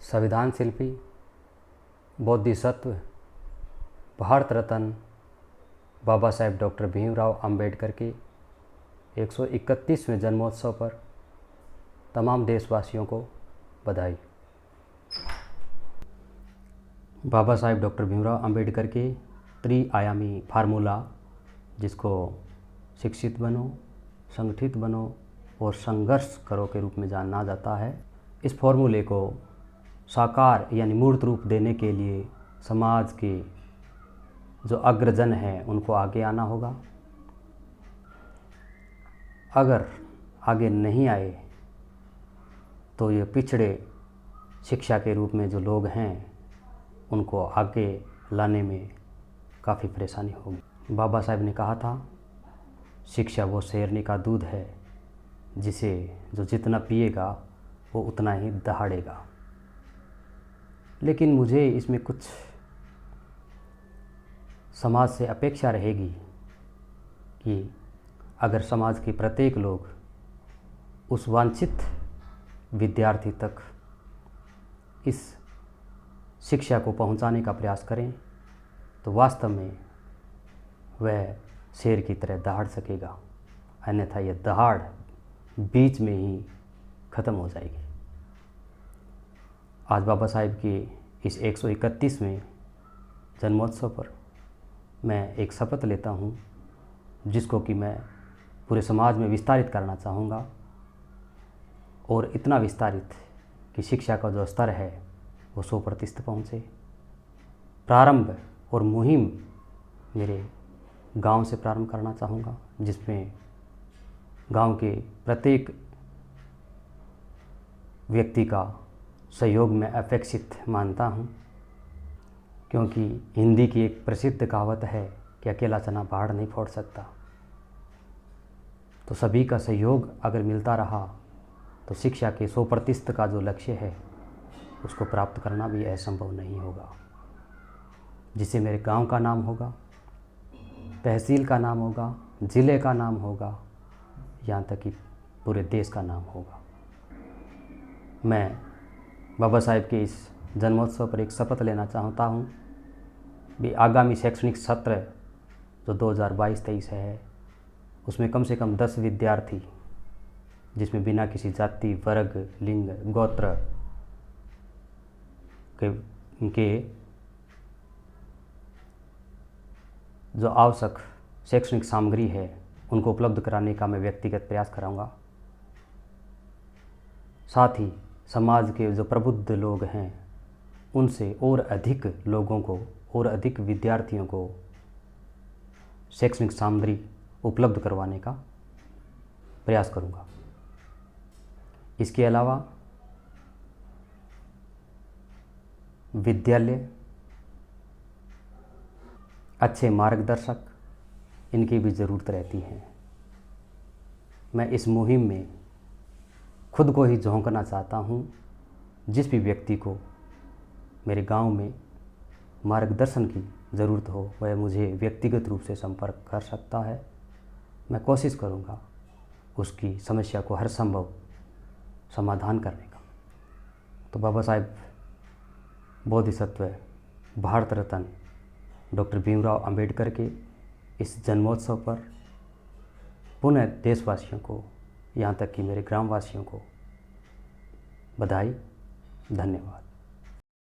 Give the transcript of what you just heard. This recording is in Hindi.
संविधान शिल्पी, बोधिसत्व, भारत रत्न बाबा साहेब डॉक्टर भीमराव अंबेडकर के 131वें जन्मोत्सव पर तमाम देशवासियों को बधाई। बाबा साहेब डॉक्टर भीमराव अंबेडकर के त्रिआयामी फार्मूला, जिसको शिक्षित बनो, संगठित बनो और संघर्ष करो के रूप में जाना जाता है, इस फॉर्मूले को साकार यानी मूर्त रूप देने के लिए समाज के जो अग्रजन हैं उनको आगे आना होगा। अगर आगे नहीं आए तो ये पिछड़े शिक्षा के रूप में जो लोग हैं उनको आगे लाने में काफ़ी परेशानी होगी। बाबा साहब ने कहा था, शिक्षा वो शेरनी का दूध है जिसे जो जितना पिएगा वो उतना ही दहाड़ेगा। लेकिन मुझे इसमें कुछ समाज से अपेक्षा रहेगी कि अगर समाज के प्रत्येक लोग उस वांछित विद्यार्थी तक इस शिक्षा को पहुंचाने का प्रयास करें तो वास्तव में वह शेर की तरह दहाड़ सकेगा, अन्यथा यह दहाड़ बीच में ही ख़त्म हो जाएगी। आज बाबा साहेब के इस 131वें जन्मोत्सव पर मैं एक शपथ लेता हूँ, जिसको कि मैं पूरे समाज में विस्तारित करना चाहूँगा, और इतना विस्तारित कि शिक्षा का जो स्तर है वो 100% पहुँचे। प्रारंभ और मुहिम मेरे गांव से प्रारंभ करना चाहूँगा, जिसमें गांव के प्रत्येक व्यक्ति का सहयोग मैं अपेक्षित मानता हूँ, क्योंकि हिंदी की एक प्रसिद्ध कहावत है कि अकेला चना पहाड़ नहीं फोड़ सकता। तो सभी का सहयोग अगर मिलता रहा तो शिक्षा के 100% का जो लक्ष्य है उसको प्राप्त करना भी असंभव नहीं होगा, जिससे मेरे गांव का नाम होगा, तहसील का नाम होगा, ज़िले का नाम होगा, यहाँ तक कि पूरे देश का नाम होगा। मैं बाबा साहेब के इस जन्मोत्सव पर एक शपथ लेना चाहता हूँ भी आगामी शैक्षणिक सत्र जो 2022-23 है उसमें कम से कम 10 विद्यार्थी, जिसमें बिना किसी जाति, वर्ग, लिंग, गोत्र के जो आवश्यक शैक्षणिक सामग्री है उनको उपलब्ध कराने का मैं व्यक्तिगत प्रयास कराऊंगा। साथ ही समाज के जो प्रबुद्ध लोग हैं उनसे और अधिक लोगों को और अधिक विद्यार्थियों को शैक्षणिक सामग्री उपलब्ध करवाने का प्रयास करूंगा। इसके अलावा विद्यालय, अच्छे मार्गदर्शक, इनकी भी ज़रूरत रहती है। मैं इस मुहिम में खुद को ही झोंकना चाहता हूँ। जिस भी व्यक्ति को मेरे गांव में मार्गदर्शन की ज़रूरत हो वह मुझे व्यक्तिगत रूप से संपर्क कर सकता है। मैं कोशिश करूँगा उसकी समस्या को हर संभव समाधान करने का। तो बाबा साहेब बोधिसत्व, भारत रत्न डॉक्टर भीमराव अंबेडकर के इस जन्मोत्सव पर पुनः देशवासियों को, यहाँ तक कि मेरे ग्रामवासियों को बधाई, धन्यवाद।